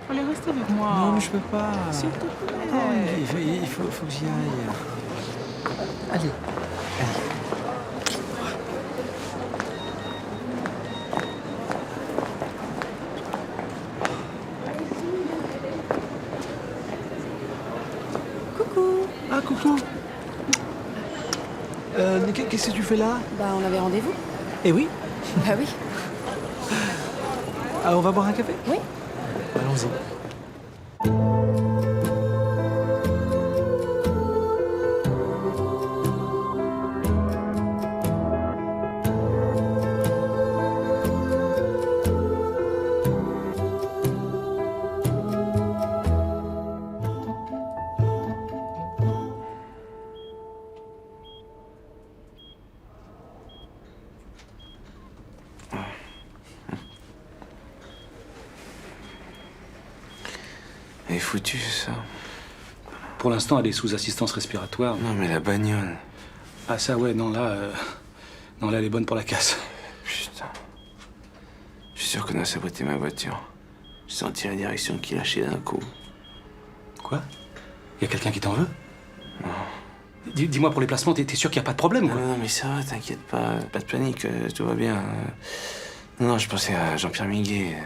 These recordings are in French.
Allez, reste avec moi. Non, mais je peux pas. S'il te plaît. Non, il faut que j'y aille. Allez, allez. Coucou. Ah, coucou. Qu'est-ce que tu fais là? Bah, on avait rendez-vous. Eh oui. Bah oui. Ah, on va boire un café? Oui. Allons-y. Elle est foutue, ça. Pour l'instant, elle est sous assistance respiratoire. Non, mais la bagnole. Ah ça, ouais, non, là, elle est bonne pour la casse. Putain. Je suis sûr qu'on a saboté ma voiture. J'ai senti la direction qui lâchait d'un coup. Quoi? Y a quelqu'un qui t'en veut? Non. Dis-moi, pour les placements, t'es sûr qu'il n'y a pas de problème, quoi? Non, mais ça va, t'inquiète pas. Pas de panique, tout va bien. Non, je pensais à Jean-Pierre Miguet.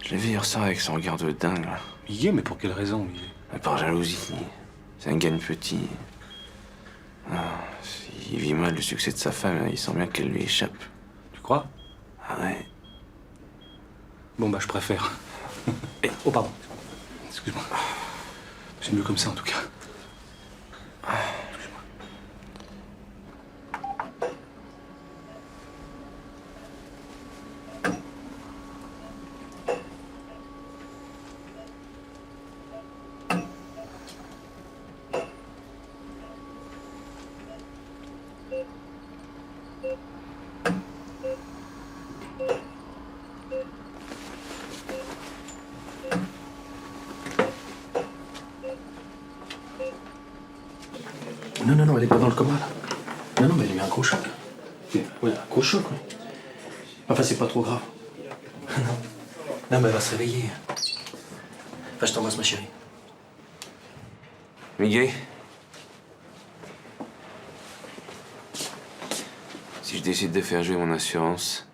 Je l'ai vu hier soir avec son regard de dingue, là. Miguet, mais pour quelle raison, Miguet? Par jalousie. C'est un gagne petit. Il vit mal le succès de sa femme, il sent bien qu'elle lui échappe. Tu crois? Ah ouais. Bon, bah, je préfère. Oh, pardon. Excuse-moi. C'est mieux comme ça, en tout cas. Excuse-moi. Non, elle est pas dans le coma, là. Non, mais elle a eu un gros choc. Ouais, un gros choc, oui. Enfin, c'est pas trop grave. Non, mais elle va se réveiller. Enfin, je t'embrasse, ma chérie. Miguel, si je décide de faire jouer mon assurance,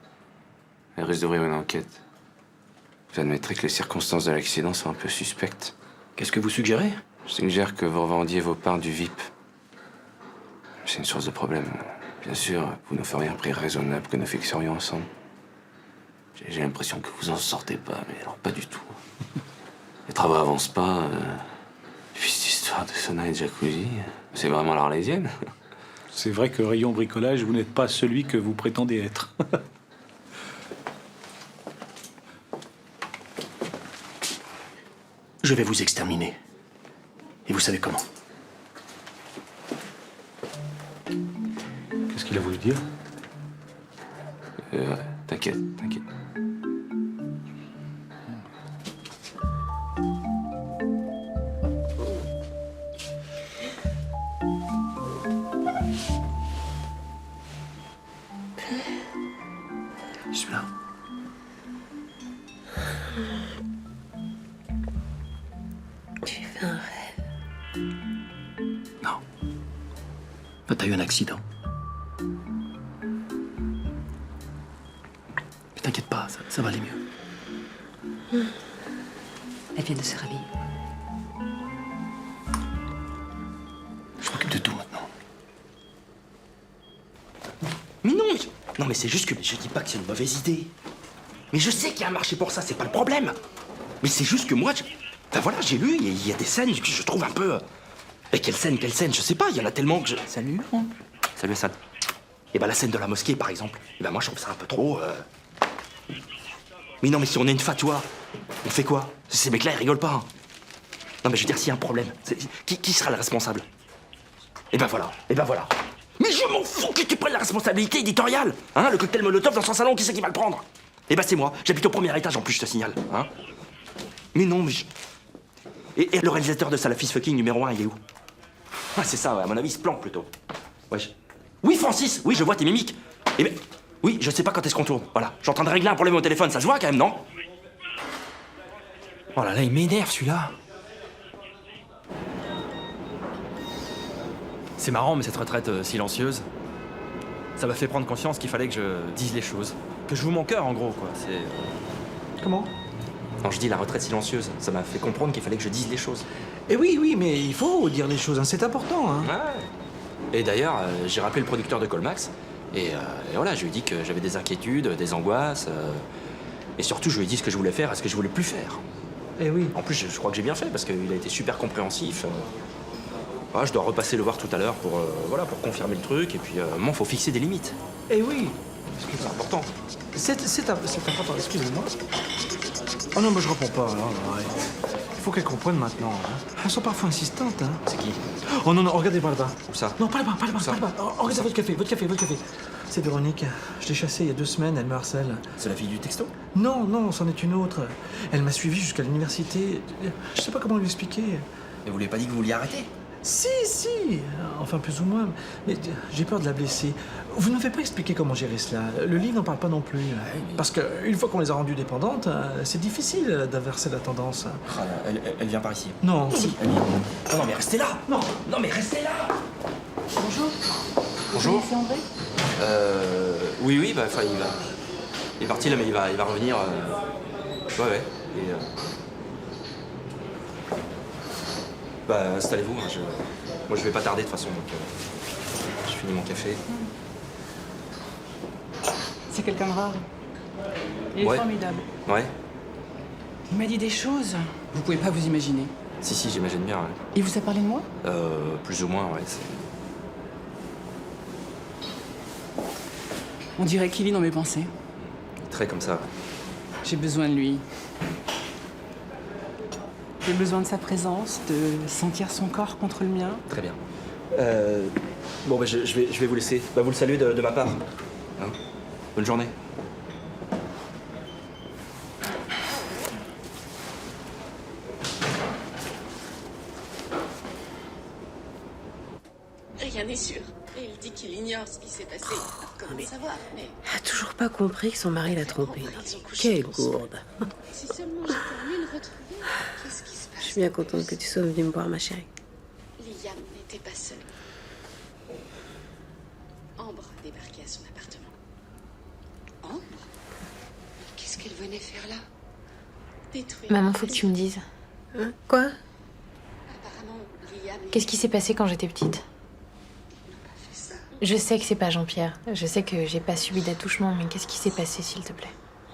elle risque d'ouvrir une enquête. J'admettrai que les circonstances de l'accident sont un peu suspectes. Qu'est-ce que vous suggérez? Je suggère que vous revendiez vos parts du VIP. C'est une source de problème. Bien sûr, vous nous feriez un prix raisonnable que nous fixerions ensemble. J'ai l'impression que vous en sortez pas, mais alors pas du tout. Les travaux avancent pas. Puis cette histoire de sauna et de jacuzzi, c'est vraiment l'Arlésienne. C'est vrai que rayon bricolage, vous n'êtes pas celui que vous prétendez être. Je vais vous exterminer. Et vous savez comment? Qu'est-ce qu'il a voulu dire? T'inquiète. Je suis là. J'ai fait un rêve. Non. Enfin, t'as eu un accident. Mais t'inquiète pas, ça va aller mieux. Elle vient de se réveiller. Je m'occupe de tout maintenant. Mais non, non, mais c'est juste que je dis pas que c'est une mauvaise idée. Mais je sais qu'il y a un marché pour ça, c'est pas le problème. Mais c'est juste que moi, enfin voilà, j'ai lu, il y a des scènes que je trouve un peu. Et quelle scène, je sais pas, il y en a tellement que je. Salut, Franck. Salut Hassan. Et ben la scène de la mosquée, par exemple. Et ben moi, je trouve ça un peu trop. Mais non, mais si on est une fatwa, on fait quoi? Ces mecs-là, ils rigolent pas. Hein. Non, mais je veux dire, s'il y a un problème, qui sera le responsable? Et ben voilà. Mais je m'en fous que tu prennes la responsabilité éditoriale. Hein, le cocktail Molotov dans son salon, qui c'est qui va le prendre? Eh ben c'est moi. J'habite au premier étage en plus, je te signale. Hein. Mais non, mais je... Et le réalisateur de Salafis Fucking numéro 1, il est où? Ah, c'est ça, ouais, à mon avis, il se planque plutôt. Ouais. Oui, Francis, oui, je vois tes mimiques. Eh ben, oui, je sais pas quand est-ce qu'on tourne. Voilà, je suis en train de régler un problème au téléphone, ça se voit quand même, non? Oh là là, il m'énerve celui-là. C'est marrant, mais cette retraite silencieuse, ça m'a fait prendre conscience qu'il fallait que je dise les choses. Que je joue mon cœur, en gros, quoi. C'est... Comment? Quand je dis la retraite silencieuse, ça m'a fait comprendre qu'il fallait que je dise les choses. Eh oui, oui, mais il faut dire les choses, hein, c'est important. Hein. Ouais. Et d'ailleurs, j'ai rappelé le producteur de Colmax, et voilà, je lui ai dit que j'avais des inquiétudes, des angoisses, et surtout, je lui ai dit ce que je voulais faire et ce que je voulais plus faire. Eh oui. En plus, je crois que j'ai bien fait, parce qu'il a été super compréhensif. Voilà, je dois repasser le voir tout à l'heure pour, voilà, pour confirmer le truc, et puis, moi, faut fixer des limites. Eh oui. C'est important. C'est important, excusez-moi. Oh non, moi je réponds pas, alors, ouais. Il faut qu'elle comprenne maintenant. Hein. Elles sont parfois insistantes, hein. C'est qui? Oh non, non, regardez par là-bas. Où ça? Non, pas là-bas, pas là-bas, ça pas là-bas. Oh, regardez votre café. C'est Véronique. Je l'ai chassée il y a 2 semaines, elle me harcèle. C'est la fille du texto? Non, non, c'en est une autre. Elle m'a suivi jusqu'à l'université. Je sais pas comment lui expliquer. Et vous lui avez pas dit que vous vouliez arrêter? Si, si. Enfin, plus ou moins. Mais j'ai peur de la blesser. Vous ne m'avez pas expliqué comment gérer cela. Le livre n'en parle pas non plus. Parce qu'une fois qu'on les a rendues dépendantes, c'est difficile d'inverser la tendance. Ah, elle vient par ici. Non, si. Elle vient. Oh non, mais restez là! Non. Non, mais restez là! Bonjour. Bonjour. C'est André? Oui, bah, enfin, il est parti là, mais il va revenir. Ouais. Et, bah, installez-vous. Hein, moi, je vais pas tarder de toute façon. Donc, je finis mon café. C'est quelqu'un de rare. Il est Ouais. formidable. Ouais. Il m'a dit des choses. Vous pouvez pas vous imaginer. Si, j'imagine bien. Ouais. Il vous a parlé de moi? Plus ou moins, ouais. C'est... On dirait qu'il lit dans mes pensées. Très comme ça. Ouais. J'ai besoin de lui. J'ai besoin de sa présence, de sentir son corps contre le mien. Très bien. Bon, bah, je vais vous laisser. Bah, vous le saluez de ma part. Hein, bonne journée. Rien n'est sûr. Et il dit qu'il ignore ce qui s'est passé. Alors, comment savoir? Mais Elle a toujours pas compris que son mari l'a trompée. ils ont couché Quelle ensemble. gourde. Si seulement j'étais allée le retrouver, qu'est-ce qui se passe? Je suis bien contente que tu sois venue me voir, ma chérie. Liam n'était pas seul. Ambre a débarqué à son appartement. Ambre? Mais qu'est-ce qu'elle venait faire là? Détruire. Maman, faut que tu me dises. Hein? Quoi? Apparemment, Liam. Qu'est-ce qui s'est passé quand j'étais petite? Je sais que c'est pas Jean-Pierre. Je sais que j'ai pas subi d'attouchement, mais qu'est-ce qui s'est passé, s'il te plaît?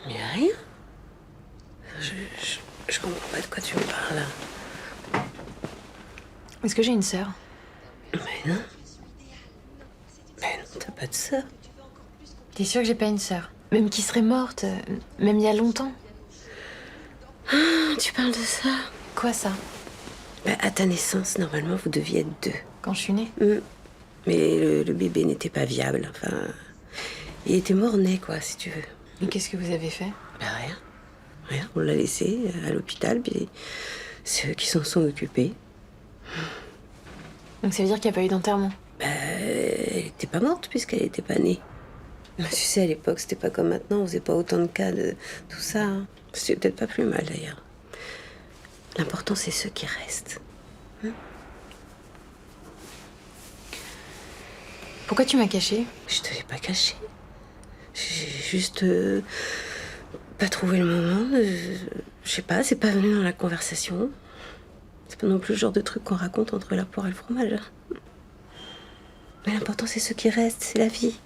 Mais rien. Je comprends pas de quoi tu me parles, là. Est-ce que j'ai une sœur? Mais non. Mais non, t'as pas de sœur. T'es sûre que j'ai pas une sœur? Même qui serait morte, même il y a longtemps. Ah, tu parles de ça? Quoi, ça? Bah, à ta naissance, normalement, vous deviez être 2. Quand je suis née? Mais le bébé n'était pas viable. Enfin, il était mort-né, quoi, si tu veux. Et qu'est-ce que vous avez fait? Bah, rien. Rien. On l'a laissé à l'hôpital, puis c'est eux qui s'en sont occupés. Donc ça veut dire qu'il n'y a pas eu d'enterrement? Bah, elle était pas morte puisqu'elle était pas née. Mais tu sais, à l'époque, c'était pas comme maintenant. On faisait pas autant de cas de tout ça. Hein. C'était peut-être pas plus mal, d'ailleurs. L'important, c'est ceux qui restent. Pourquoi tu m'as cachée? Je te l'ai pas caché. J'ai juste pas trouvé le moment. Je sais pas, c'est pas venu dans la conversation. C'est pas non plus le genre de truc qu'on raconte entre la poire et le fromage. Mais l'important, c'est ceux qui restent, c'est la vie.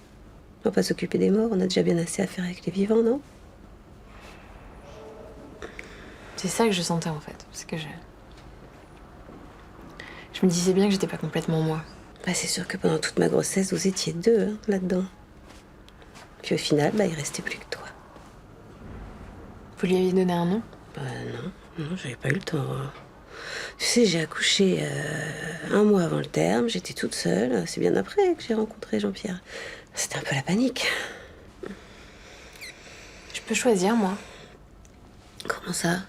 On va pas s'occuper des morts, on a déjà bien assez à faire avec les vivants, non? C'est ça que je sentais, en fait. Parce que je me disais bien que j'étais pas complètement moi. Bah, c'est sûr que pendant toute ma grossesse, vous étiez 2 hein, là-dedans. Puis au final, bah, il restait plus que toi. Vous lui aviez donné un nom? Bah non, j'avais pas eu le temps. Hein. Tu sais, j'ai accouché 1 mois avant le terme, j'étais toute seule. C'est bien après que j'ai rencontré Jean-Pierre. C'était un peu la panique. Je peux choisir, moi. Comment ça?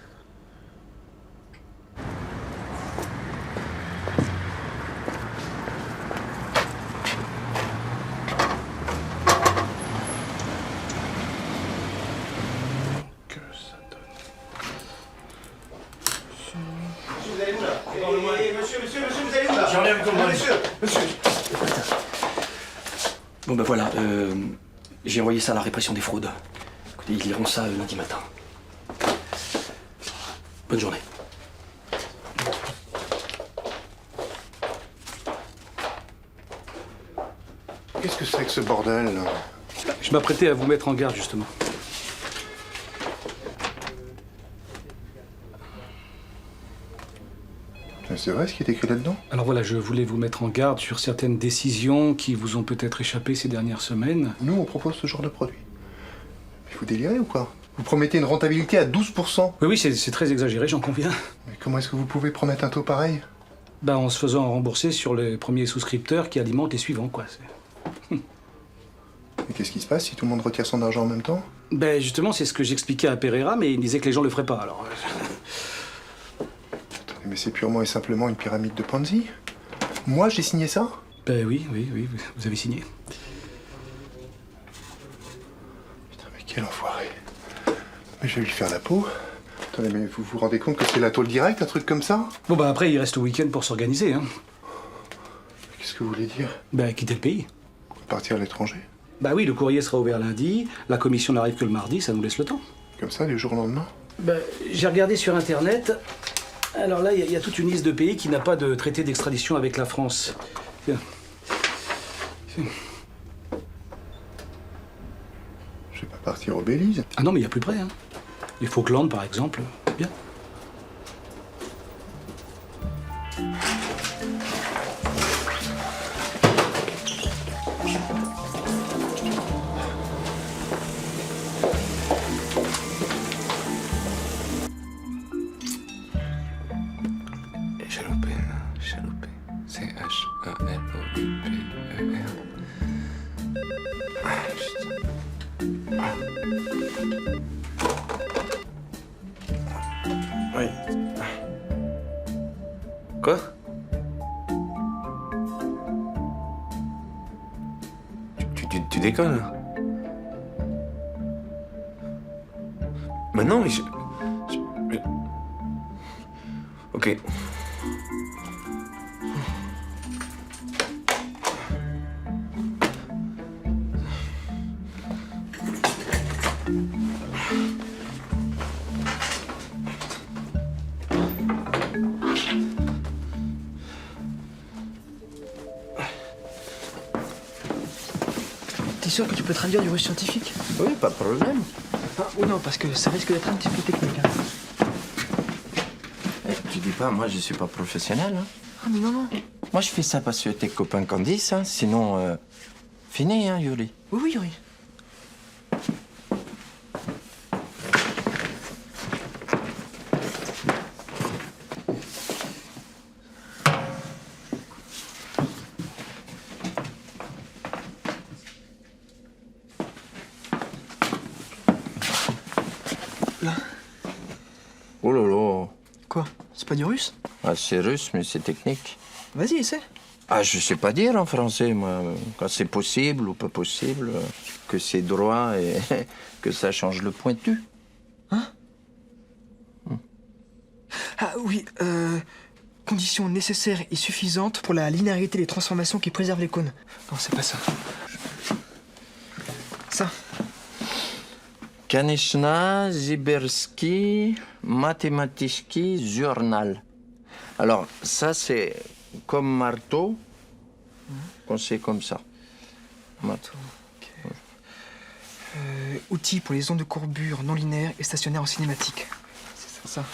Monsieur. Bon ben voilà, j'ai envoyé ça à la répression des fraudes. Écoutez, ils liront ça lundi matin. Bonne journée. Qu'est-ce que c'est que ce bordel, là? Je m'apprêtais à vous mettre en garde, justement. C'est vrai ce qui est écrit là-dedans? Alors voilà, je voulais vous mettre en garde sur certaines décisions qui vous ont peut-être échappé ces dernières semaines. Nous, on propose ce genre de produit. Mais vous délirez ou quoi? Vous promettez une rentabilité à 12%. Oui, c'est très exagéré, j'en conviens. Mais comment est-ce que vous pouvez promettre un taux pareil? Ben, en se faisant rembourser sur les premiers souscripteurs qui alimentent les suivants, quoi. Et qu'est-ce qui se passe si tout le monde retire son argent en même temps? Ben, justement, c'est ce que j'expliquais à Pereira, mais il disait que les gens le feraient pas, alors... Mais c'est purement et simplement une pyramide de Ponzi. Moi, j'ai signé ça? Ben oui, vous avez signé. Putain, mais quel enfoiré. Mais je vais lui faire la peau. Attendez, mais vous vous rendez compte que c'est la tôle directe, un truc comme ça? Bon, ben après, il reste le week-end pour s'organiser, hein. Qu'est-ce que vous voulez dire? Ben, quitter le pays. Partir à l'étranger? Bah oui, le courrier sera ouvert lundi, la commission n'arrive que le mardi, ça nous laisse le temps. Comme ça, du jour au lendemain? Ben, j'ai regardé sur Internet. Alors là, il y a toute une liste de pays qui n'a pas de traité d'extradition avec la France. Tiens. Je vais pas partir au Belize. Ah non, mais il y a plus près, hein. Les Falklands, par exemple, bien. Chaloupé. C-H-A-L-O-U-P-E-R. Ah, putain. Oui. Quoi? Tu déconnes? Bah non, mais mais- Ok. T'es sûr que tu peux traduire du russe scientifique? Oui, pas de problème. Ah, ou non, parce que ça risque d'être un petit peu technique. Hein. Tu dis pas, moi je suis pas professionnel. Hein. Ah, mais non. Moi je fais ça parce que tes copains candidatent, hein. Sinon, fini, hein, Yuri. Oui, Yuri. Là. Oh là là. Quoi? C'est pas du russe? Ah, c'est russe, mais c'est technique. Vas-y, essaie. Ah, je sais pas dire en français, moi. Quand c'est possible ou pas possible, que c'est droit et que ça change le pointu. Hein? Ah oui, conditions nécessaires et suffisantes pour la linéarité des transformations qui préservent les cônes. Non, c'est pas ça. Ça. Kanishna Ziberski Mathematyski Journal. Alors, ça, c'est comme marteau, qu'on sait comme ça. Marteau. Outils pour les ondes de courbure non linéaires et stationnaires en cinématique. C'est ça.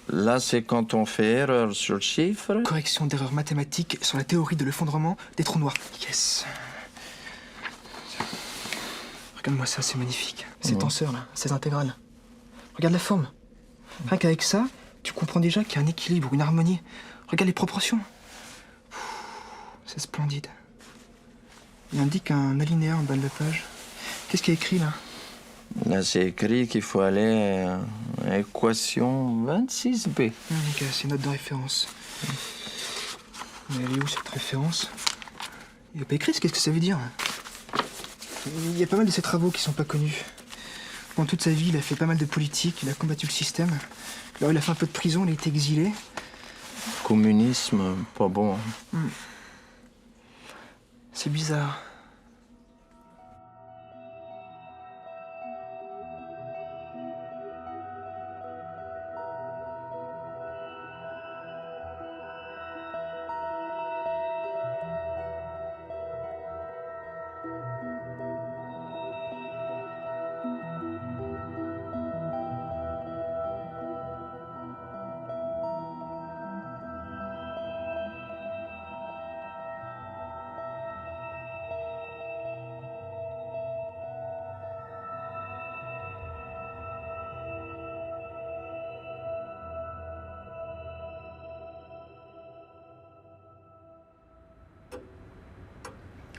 Là, c'est quand on fait erreur sur le chiffre. Correction d'erreurs mathématiques sur la théorie de l'effondrement des trous noirs. Yes. Regarde-moi ça, c'est magnifique. Ces tenseurs là, ces intégrales. Regarde la forme. Rien qu'avec ça, tu comprends déjà qu'il y a un équilibre, une harmonie. Regarde les proportions. C'est splendide. Il indique un alinéa en bas de la page. Qu'est-ce qu'il y a écrit là? Là, c'est écrit qu'il faut aller à équation 26b. Ok, c'est une note de référence. Mais elle est où cette référence? Il n'y a pas écrit, qu'est-ce que ça veut dire? Il y a pas mal de ses travaux qui sont pas connus. Pendant toute sa vie, il a fait pas mal de politique, il a combattu le système. Alors il a fait un peu de prison, il a été exilé. Communisme, pas bon. C'est bizarre.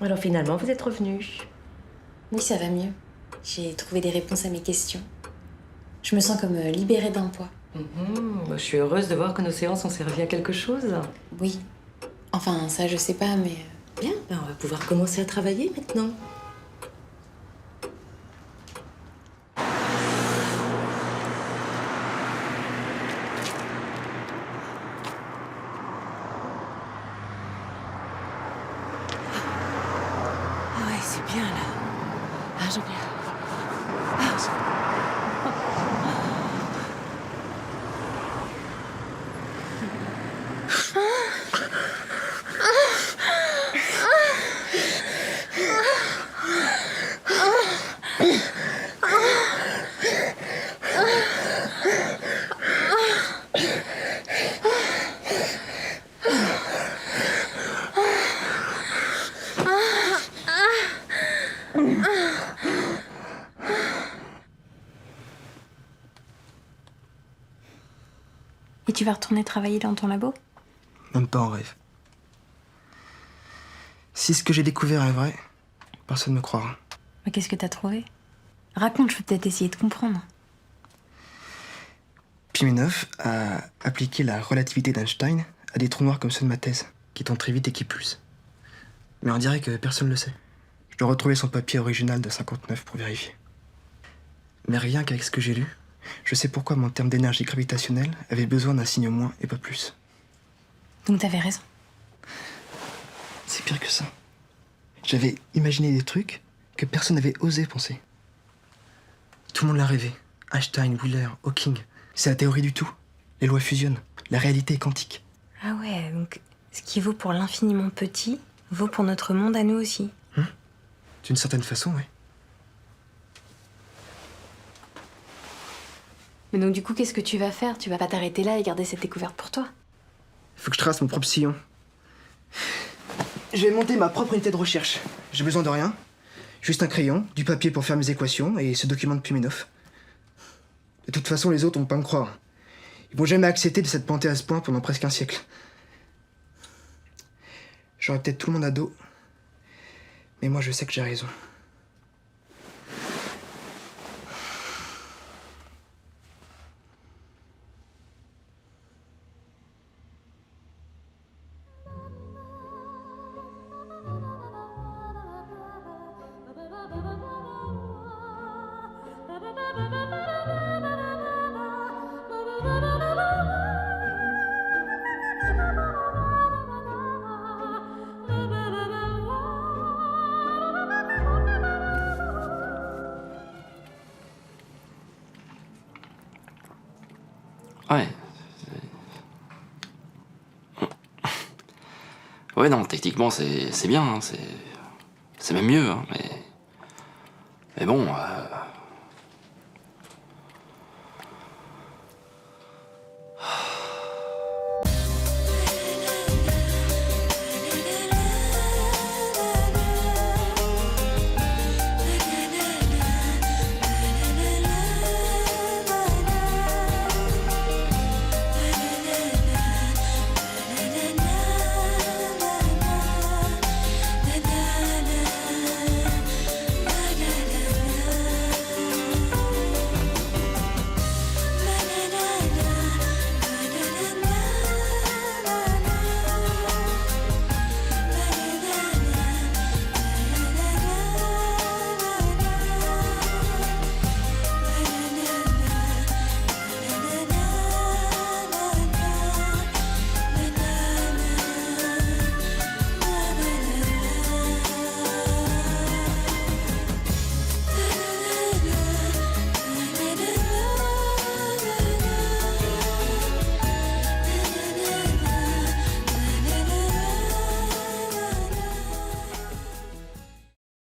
Alors finalement, vous êtes revenu. Oui, ça va mieux. J'ai trouvé des réponses à mes questions. Je me sens comme libérée d'un poids. Je suis heureuse de voir que nos séances ont servi à quelque chose. Oui. Enfin, ça, je sais pas, mais... Bien, on va pouvoir commencer à travailler maintenant. Ah ouais, c'est bien là. Ah, j'en ai. Et tu vas retourner travailler dans ton labo? Même pas en rêve. Si ce que j'ai découvert est vrai, personne ne me croira. Mais qu'est-ce que t'as trouvé? Raconte, je peux peut-être essayer de comprendre. Pimenov a appliqué la relativité d'Einstein à des trous noirs comme ceux de ma thèse, qui tombent très vite et qui pulsent. Mais on dirait que personne ne le sait. Je dois retrouver son papier original de 59 pour vérifier. Mais rien qu'avec ce que j'ai lu, je sais pourquoi mon terme d'énergie gravitationnelle avait besoin d'un signe moins et pas plus. Donc t'avais raison. C'est pire que ça. J'avais imaginé des trucs que personne n'avait osé penser. Tout le monde l'a rêvé. Einstein, Wheeler, Hawking. C'est la théorie du tout. Les lois fusionnent. La réalité est quantique. Ah ouais, donc ce qui vaut pour l'infiniment petit vaut pour notre monde à nous aussi. D'une certaine façon, oui. Mais donc du coup, qu'est-ce que tu vas faire? Tu vas pas t'arrêter là et garder cette découverte pour toi? Il faut que je trace mon propre sillon. Je vais monter ma propre unité de recherche. J'ai besoin de rien. Juste un crayon, du papier pour faire mes équations et ce document de Pimenov. De toute façon, les autres vont pas me croire. Ils vont jamais accepter de s'être plantés à ce point pendant presque un siècle. J'aurai peut-être tout le monde à dos. Mais moi, je sais que j'ai raison. Ouais. Ouais, non, techniquement, c'est bien, hein, c'est même mieux, hein, mais bon,